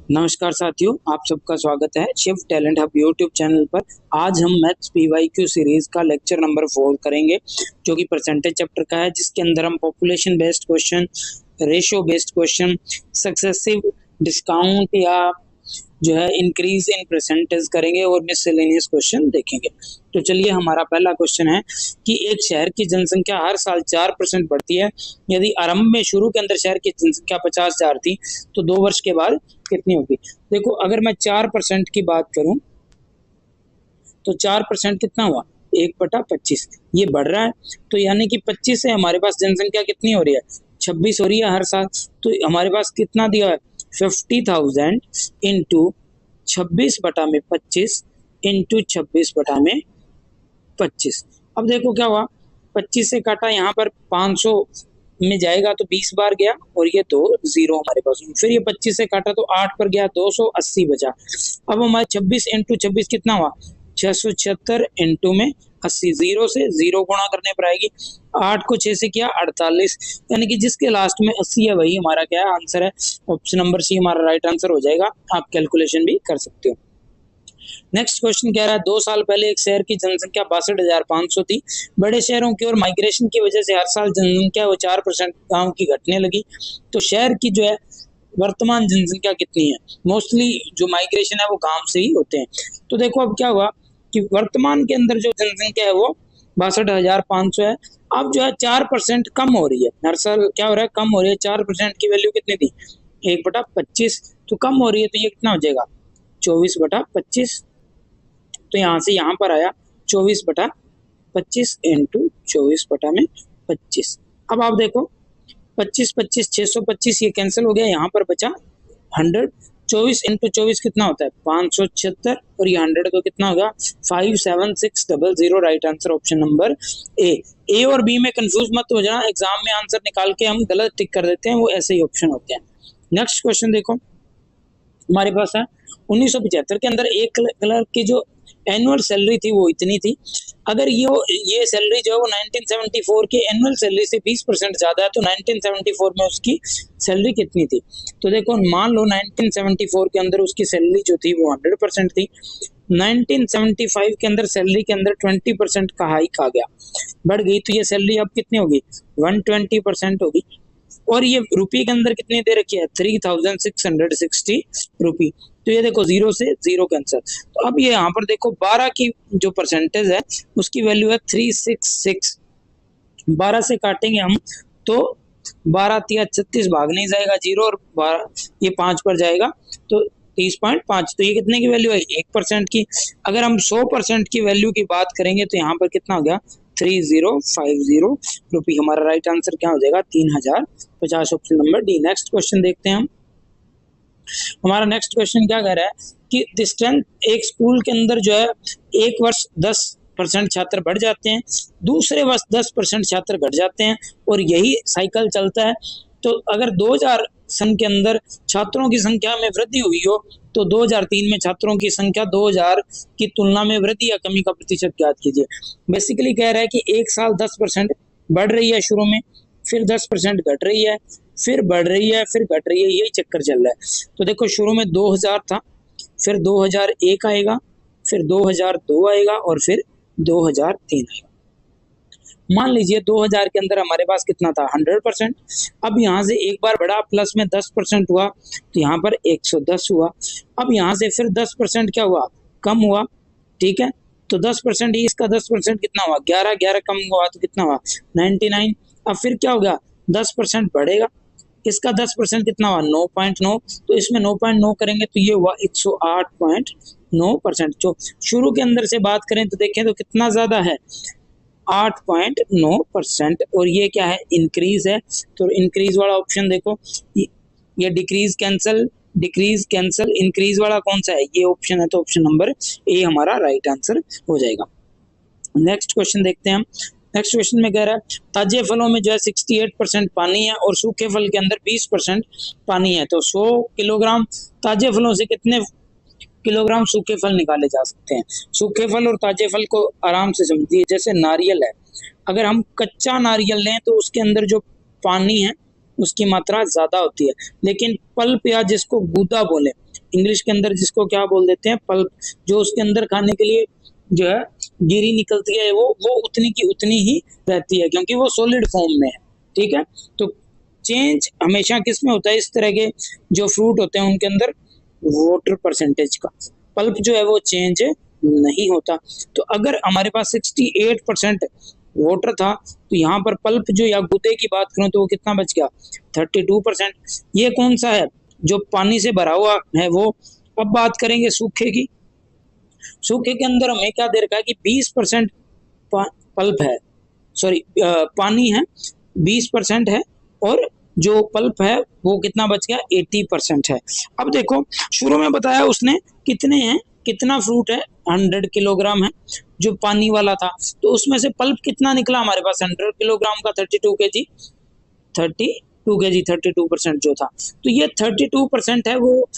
नमस्कार साथियों, आप सबका स्वागत है Shiv talent hub YouTube channel पर। आज हम मैथ्स पीवाईक्यू सीरीज का लेक्चर नंबर 4 करेंगे, जो कि परसेंटेज चैप्टर का है, जिसके अंदर हम population based question, ratio based question, successive discount या जो है इंक्रीज इन परसेंटेज करेंगे और मिसलेनियस क्वेश्चन देखेंगे। तो चलिए, हमारा पहला क्वेश्चन है कि एक शहर की जनसंख्या हर साल 4% बढ़ती है। यदि आरंभ में शुरू के अंदर शहर की जनसंख्या 50,000 थी, तो 2 वर्ष के बाद कितनी होगी। देखो, अगर मैं 4% की बात करूं तो 4% कितना हुआ, 1/25। ये बढ़ रहा है, तो यानी कि 25 से हमारे पास जनसंख्या कितनी हो रही है, 26 हो रही है हर साल। तो हमारे पास कितना दिया है, 50,000 इंटू 26/25 इंटू 26/25। अब देखो क्या हुआ, 25 से काटा, यहाँ पर 500 में जाएगा तो 20 बार गया और ये 2 जीरो हमारे पास। फिर ये 25 से काटा तो 8 पर गया, 280 बचा। अब हमारे 26 इंटू 26 कितना हुआ, 676 इंटू में 80। जीरो से जीरो गुणा करने पर आएगी, 8 को 6 से किया 48, यानी कि जिसके लास्ट में 80 है वही हमारा क्या है, आंसर है। ऑप्शन नंबर सी हमारा राइट आंसर हो जाएगा। आप कैलकुलेशन भी कर सकते हो। नेक्स्ट क्वेश्चन कह रहा है, 2 साल पहले एक शहर की जनसंख्या 62,500 थी। बड़े शहरों की ओर माइग्रेशन की वजह से हर साल जनसंख्या वो 4% गांव की घटने लगी। तो शहर की जो है वर्तमान जनसंख्या कितनी है। मोस्टली जो माइग्रेशन है वो गांव से ही होते हैं। तो देखो अब क्या हुआ कि वर्तमान के अंदर जो जनसंख्या है वो 62,500 है। अब जो है 4% कम हो रही है, हर साल क्या हो रहा है, कम हो रही है। 4% की वैल्यू कितनी थी, 1/25, तो कम हो रही है, तो ये कितना हो जाएगा, 24/25। तो यहाँ से यहाँ पर आया 24/25 इंटू 24/25। अब आप देखो, 25/25 625, ये कैंसिल हो गया, यहाँ पर बचा 100। 24 इंटू 24 कितना होता है, 576, और ये 100 तो कितना होगा, 57600। Right answer option number A और बी में कंफ्यूज मत हो जाना, एग्जाम में आंसर निकाल के हम गलत टिक कर देते हैं, वो ऐसे ही ऑप्शन होते हैं। नेक्स्ट क्वेश्चन देखो, हमारे पास है 1975 के अंदर एक क्लर्क की जो एनुअल सैलरी थी वो इतनी थी। अगर ये सैलरी जो है वो 1974 की एनुअल सैलरी से 20% ज्यादा है, तो 1974 में उसकी सैलरी कितनी थी। तो देखो, मान लो 1974 के अंदर उसकी सैलरी जो थी वो 100% थी। 1975 के अंदर सैलरी के अंदर 20% का हाइक आ गया, बढ़ गई, तो ये सैलरी अब कितनी होगी, 120% होगी। और ये रुपये के अंदर कितनी दे रखी है, 3660 रुपी। तो ये देखो, जीरो से जीरो कैंसर। तो अब ये यहाँ पर देखो, 12 की जो परसेंटेज है उसकी वैल्यू है 366। 12 से काटेंगे हम तो 12 तिया 36, भाग नहीं जाएगा जीरो, और 12 ये 5 पर जाएगा तो 30.5। तो ये कितने की वैल्यू है, 1% की। अगर हम 100% की वैल्यू की बात करेंगे तो यहाँ पर कितना हो गया, 3050 रुपी। हमारा राइट आंसर क्या हो जाएगा, 3050, option number D. Next question देखते हैं हम। हमारा नेक्स्ट क्वेश्चन क्या कह रहा है कि डिस्टेंस, एक स्कूल के अंदर जो है एक वर्ष 10% छात्र बढ़ जाते हैं, दूसरे वर्ष 10% छात्र घट जाते हैं, और यही साइकिल चलता है। तो अगर 2000 सन के अंदर छात्रों की संख्या में वृद्धि हुई हो, तो 2003 में छात्रों की संख्या 2000 की तुलना में वृद्धि या कमी का प्रतिशत ज्ञात कीजिए। बेसिकली कह रहा है कि एक साल 10% बढ़ रही है शुरू में, फिर 10% घट रही है, फिर बढ़ रही है, फिर घट रही है, यही चक्कर चल रहा है। तो देखो, शुरू में 2000 था, फिर 2001 आएगा, फिर 2002 आएगा, और फिर 2003 आएगा। मान लीजिए 2000 के अंदर हमारे पास कितना था, 100%। अब यहाँ से एक बार बढ़ा, प्लस में 10% हुआ, तो यहाँ पर 110 हुआ। अब यहाँ से फिर 10% क्या हुआ, कम हुआ, ठीक है। तो 10% ही, इसका 10% कितना हुआ, 11, 11 कम हुआ तो कितना हुआ, 99। अब फिर क्या होगा, 10% बढ़ेगा, इसका 10% कितना हुआ, 9.9। तो इसमें 9.9 करेंगे तो ये हुआ 108.9%। जो शुरू के अंदर से बात करें तो देखें तो कितना ज्यादा है, 8.9%। और ये क्या है, इंक्रीज है। तो इंक्रीज वाला ऑप्शन देखो, ये decrease cancel, decrease cancel, increase वाला कौन सा है, ये ऑप्शन है। तो ऑप्शन नंबर ए हमारा राइट आंसर हो जाएगा। नेक्स्ट क्वेश्चन देखते हैं हम। नेक्स्ट क्वेश्चन में कह रहा है, ताजे फलों में जो है 68% पानी है और सूखे फल के अंदर 20% पानी है। तो 100 किलोग्राम ताजे फलों से कितने किलोग्राम सूखे फल निकाले जा सकते हैं। सूखे फल और ताजे फल को आराम से समझिए, जैसे नारियल है, अगर हम कच्चा नारियल लें तो उसके अंदर जो पानी है उसकी मात्रा ज्यादा होती है, लेकिन पल्प या जिसको गूदा बोले, इंग्लिश के अंदर जिसको क्या बोल देते हैं, पल्प, जो उसके अंदर खाने के लिए जो है गिरी निकलती है वो उतनी की उतनी ही रहती है, क्योंकि वो सॉलिड फॉर्म में है। ठीक है, तो चेंज हमेशा किस में होता है, इस तरह के जो फ्रूट होते हैं उनके अंदर वाटर परसेंटेज का। पल्प जो है वो चेंज नहीं होता। तो अगर हमारे पास 68% वाटर था, तो यहाँ पर पल्प जो या गुदे की बात करूं तो वो कितना बच गया, 32%। ये कौन सा है, जो पानी से भरा हुआ है वो। अब बात करेंगे सूखे की। सूखे के अंदर हमें क्या दे रखा है कि 20% पल्प है, सॉरी पानी है, 20% है, और जो पल्प है वो कितना बच गया, 80% है। अब देखो शुरू में बताया उसने कितने हैं, कितना फ्रूट है, 100 किलोग्राम है जो पानी वाला था, तो उसमें से पल्प कितना निकला हमारे पास, 100 किलोग्राम का 32 केजी, 32 केजी, 32% जो था। तो ये 32% है वो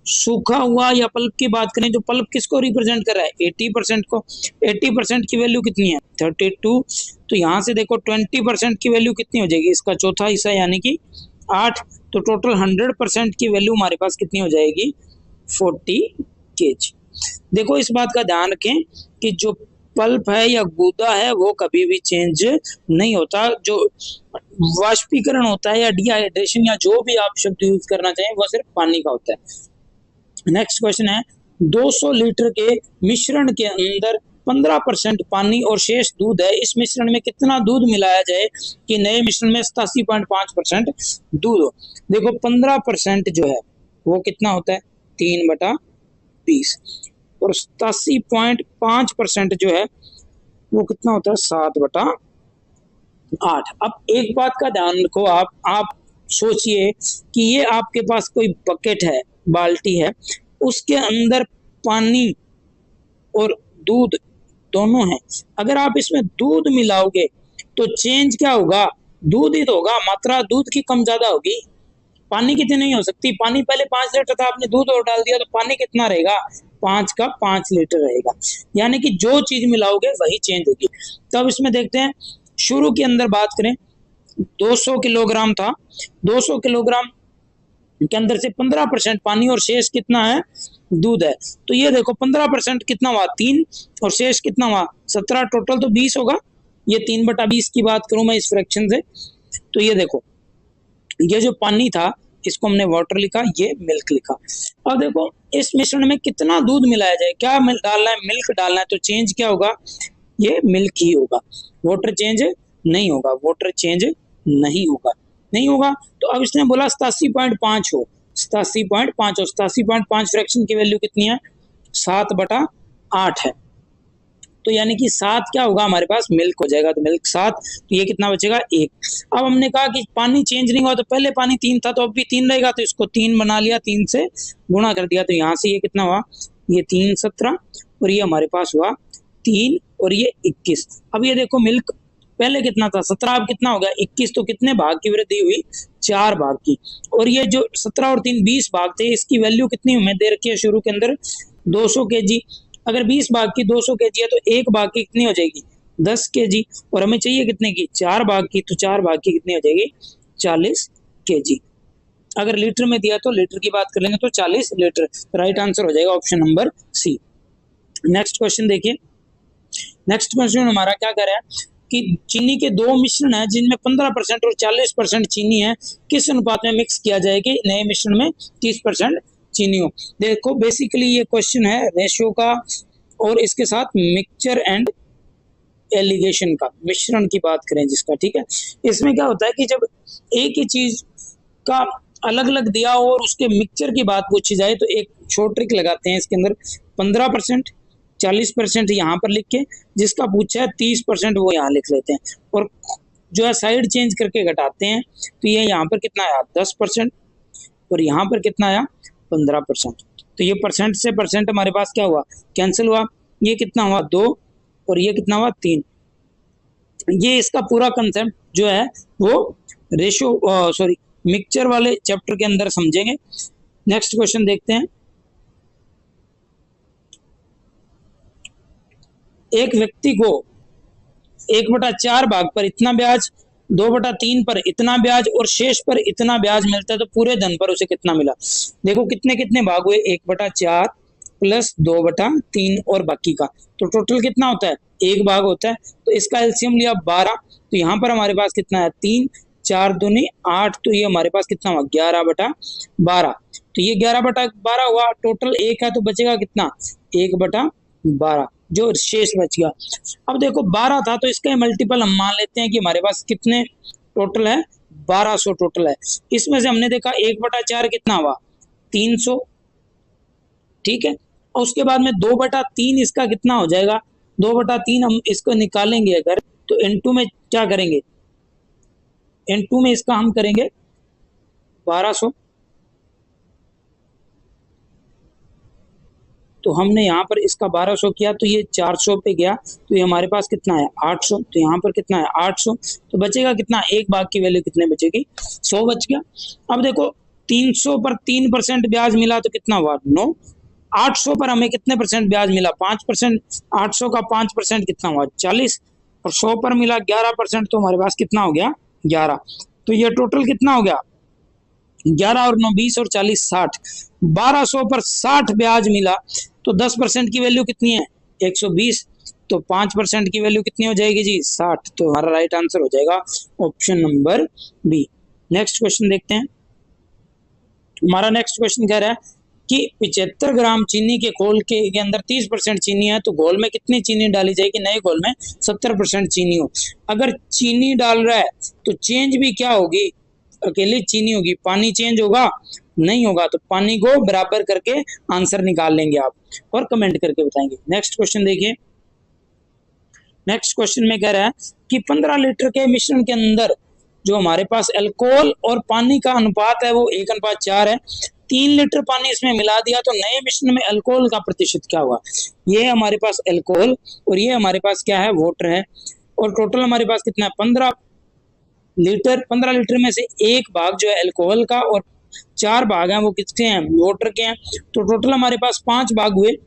सूखा हुआ, या पल्प की बात करें तो पल्प किसको रिप्रेजेंट कर रहा है, 80% को। 80% की वैल्यू कितनी है, 32। तो यहाँ से देखो 20% की वैल्यू कितनी हो जाएगी, इसका चौथा हिस्सा यानी कि 8। तो टोटल 100% की वैल्यू हमारे पास कितनी हो जाएगी, 40 केजी। देखो इस बात का ध्यान रखें कि जो पल्प है या गूदा है वो कभी भी चेंज नहीं होता। जो वाष्पीकरण होता है या डिहाइड्रेशन या जो भी आप शब्द यूज करना चाहें वो सिर्फ पानी का होता है। नेक्स्ट क्वेश्चन है, 200 लीटर के मिश्रण के अंदर 15% पानी और शेष दूध है, इस मिश्रण में कितना दूध मिलाया जाए कि नए मिश्रण में 87.5% दूध हो। देखो 15% जो है वो कितना होता है, 3/20, और 87.5% जो है वो कितना होता है, 7/8। अब एक बात का ध्यान रखो, आप सोचिए कि ये आपके पास कोई बकेट है, बाल्टी है, उसके अंदर पानी और दूध दोनों है। अगर आप इसमें दूध मिलाओगे तो चेंज क्या होगा, दूध ही तो होगा, मात्रा दूध की कम ज्यादा होगी, पानी कितनी नहीं हो सकती। पानी पहले 5 लीटर था, आपने दूध और डाल दिया तो पानी कितना रहेगा, 5 का 5 लीटर रहेगा। यानी कि जो चीज मिलाओगे वही चेंज होगी। तो अब इसमें देखते हैं, शुरू के अंदर बात करें 200 किलोग्राम था, 200 किलोग्राम के अंदर से 15% पानी और शेष कितना है, दूध है। तो ये देखो 15% कितना हुआ, 3, और शेष कितना हुआ, 17, टोटल तो 20 होगा। ये 3/20 की बात करूं मैं इस फ्रैक्शन से, तो ये देखो ये जो पानी था इसको हमने वाटर लिखा, ये मिल्क लिखा। अब देखो इस मिश्रण में कितना दूध मिलाया जाए, क्या डालना है, मिल्क डालना है, तो चेंज क्या होगा, ये मिल्क ही होगा, वाटर चेंज नहीं होगा, वाटर चेंज नहीं होगा, नहीं होगा। तो अब इसने बोला 87.5 हो, 87.5 हो, 87.5 फ्रैक्शन की वैल्यू कितनी है, 7/8 है। तो यानी कि 7 क्या होगा हमारे पास, मिल्क हो जाएगा, तो मिल्क 7। तो ये कितना बचेगा, 1। अब हमने कहा कि पानी चेंज नहीं हुआ, तो पहले पानी 3 था तो अब भी 3 रहेगा, तो इसको 3 बना लिया, 3 से गुणा कर दिया, तो यहाँ से ये कितना हुआ, ये 3 17, और ये हमारे पास हुआ 3, और ये 21। अब ये देखो मिल्क पहले कितना था, 17, अब कितना हो गया 21, तो कितने भाग की वृद्धि हुई, 4 भाग की। और ये जो 17 और 3 20 भाग थे, इसकी वैल्यू कितनी हमें दे रखी है शुरू के अंदर, 200 केजी। अगर 20 भाग की 200 केजी है तो एक भाग की कितनी हो जाएगी, 10 केजी, और हमें चाहिए कितने की, 4 भाग की, तो 4 भाग की कितनी हो जाएगी, 40 केजी। अगर लीटर में दिया तो लीटर की बात कर लेंगे तो 40 लीटर, राइट आंसर हो जाएगा option number C. Next question देखिए, नेक्स्ट क्वेश्चन हमारा क्या कर रहा है कि चीनी के 2 मिश्रण है जिनमें 15% और 40% चीनी है, किस अनुपात में मिक्स किया जाए कि नए मिश्रण में 30% चीनी हो। देखो बेसिकली ये क्वेश्चन है रेशियो का, और इसके साथ मिक्सचर एंड एलिगेशन का, मिश्रण की बात करें जिसका, ठीक है। इसमें क्या होता है कि जब एक ही चीज का अलग अलग दिया हो और उसके मिक्सचर की बात पूछी जाए तो एक शॉर्ट ट्रिक लगाते हैं इसके अंदर, 15% 40% यहाँ पर लिख के, जिसका पूछा है 30% वो यहाँ लिख लेते हैं, और जो है साइड चेंज करके घटाते हैं। तो ये यहाँ पर कितना आया, 10%, और यहाँ पर कितना आया, 15%। तो ये परसेंट से परसेंट हमारे पास क्या हुआ, कैंसिल हुआ। ये कितना हुआ, 2, और ये कितना हुआ, 3। ये इसका पूरा कंसेप्ट जो है वो रेशियो सॉरी मिक्सचर वाले चैप्टर के अंदर समझेंगे। नेक्स्ट क्वेश्चन देखते हैं, एक व्यक्ति को 1/4 भाग पर इतना ब्याज 2/3 पर इतना ब्याज और शेष पर इतना ब्याज मिलता है, तो पूरे धन पर उसे कितना मिला। देखो कितने कितने भाग हुए, 1/4 प्लस 2/3 और बाकी का, तो टोटल कितना होता है, 1 भाग होता है। तो इसका एलसीएम लिया 12, तो यहाँ पर हमारे पास कितना है 3, 4 दूनी 8, तो ये हमारे पास कितना हुआ 11/12। तो ये 11/12 हुआ, टोटल 1 है तो बचेगा कितना 1/12 जो शेष बच गया। अब देखो 12 था तो इसका मल्टीपल हम मान लेते हैं कि हमारे पास कितने टोटल है, 1200 टोटल है। इसमें से हमने देखा 1/4 कितना हुआ 300, ठीक है। और उसके बाद में 2/3 इसका कितना हो जाएगा, 2/3 हम इसको निकालेंगे अगर, तो N2 में क्या करेंगे, N2 में इसका हम करेंगे 1200, तो हमने यहाँ पर इसका 1200 किया तो ये 400 पे गया, तो ये हमारे पास कितना है 800, तो यहाँ पर कितना है 800, तो बचेगा कितना, एक भाग की वैल्यू कितने बचेगी 100 बच गया। अब देखो 300 पर 3% ब्याज मिला तो कितना हुआ 9, 800 पर हमें कितने परसेंट ब्याज मिला 5%, 800 का 5% कितना हुआ 40, और 100 पर मिला 11%, तो हमारे पास कितना हो गया 11। तो ये टोटल कितना हो गया 11 और 9 20 और 40 60, 1200 पर 60 ब्याज मिला, तो 10% की वैल्यू कितनी है 120, तो 5% की वैल्यू कितनी हो जाएगी जी 60, तो हमारा राइट आंसर हो जाएगा option number B. Next question देखते हैं। हमारा नेक्स्ट क्वेश्चन कह रहा है कि 75 ग्राम चीनी के घोल के अंदर 30% चीनी है, तो घोल में कितनी चीनी डाली जाएगी, नए घोल में 70% चीनी हो। अगर चीनी डाल रहा है तो चेंज भी क्या होगी, अकेली चीनी होगी, पानी चेंज होगा नहीं होगा, तो पानी को बराबर करके आंसर निकाल लेंगे आप और कमेंट करके बताएंगे। नेक्स्ट क्वेश्चन देखिए। नेक्स्ट क्वेश्चन में कह रहा है कि 15 लीटर के मिश्रण के अंदर जो हमारे पास अल्कोहल और पानी का अनुपात है वो 1:4 है। 3 लीटर पानी इसमें मिला दिया तो नए मिश्रण में अल्कोहल का प्रतिशत क्या हुआ। ये हमारे पास अल्कोहल और ये हमारे पास क्या है वाटर है, और टोटल हमारे पास कितना है 15 लीटर। 15 लीटर में से एक भाग जो है अल्कोहल का और 4 भाग हैं वो किसके हैं वाटर के हैं, तो टोटल हमारे पास 5 भाग हुए,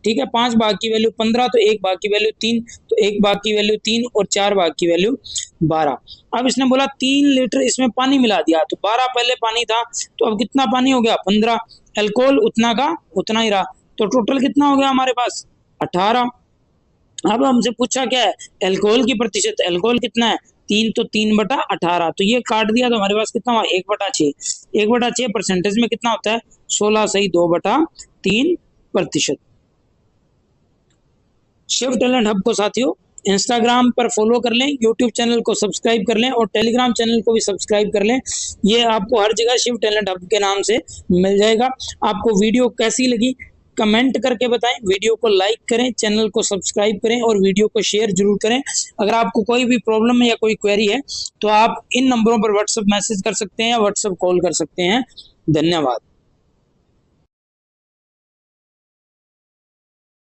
ठीक है। 5 भाग की वैल्यू 15, तो 1 भाग की वैल्यू 3, तो 1 भाग की वैल्यू 3 और 4 भाग की वैल्यू 12। अब इसने बोला 3 लीटर इसमें पानी मिला दिया, तो 12 पहले पानी था, तो अब कितना पानी हो गया 15, अल्कोहल उतना का उतना ही रहा, तो टोटल कितना हो गया हमारे पास 18। अब हमसे पूछा क्या है अल्कोहल की प्रतिशत, अल्कोहल कितना है 3, तो 3/18, तो ये काट दिया तो हमारे पास कितना हुआ 1/6, 1/6 परसेंटेज में कितना होता है 16 सही 2/3%। शिव टैलेंट हब को साथियों इंस्टाग्राम पर फॉलो कर लें, यूट्यूब चैनल को सब्सक्राइब कर लें और टेलीग्राम चैनल को भी सब्सक्राइब कर लें। ये आपको हर जगह शिव टैलेंट हब के नाम से मिल जाएगा। आपको वीडियो कैसी लगी कमेंट करके बताएं, वीडियो को लाइक करें, चैनल को सब्सक्राइब करें और वीडियो को शेयर जरूर करें। अगर आपको कोई भी प्रॉब्लम है या कोई क्वेरी है तो आप इन नंबरों पर व्हाट्सएप मैसेज कर सकते हैं या व्हाट्सएप कॉल कर सकते हैं। धन्यवाद।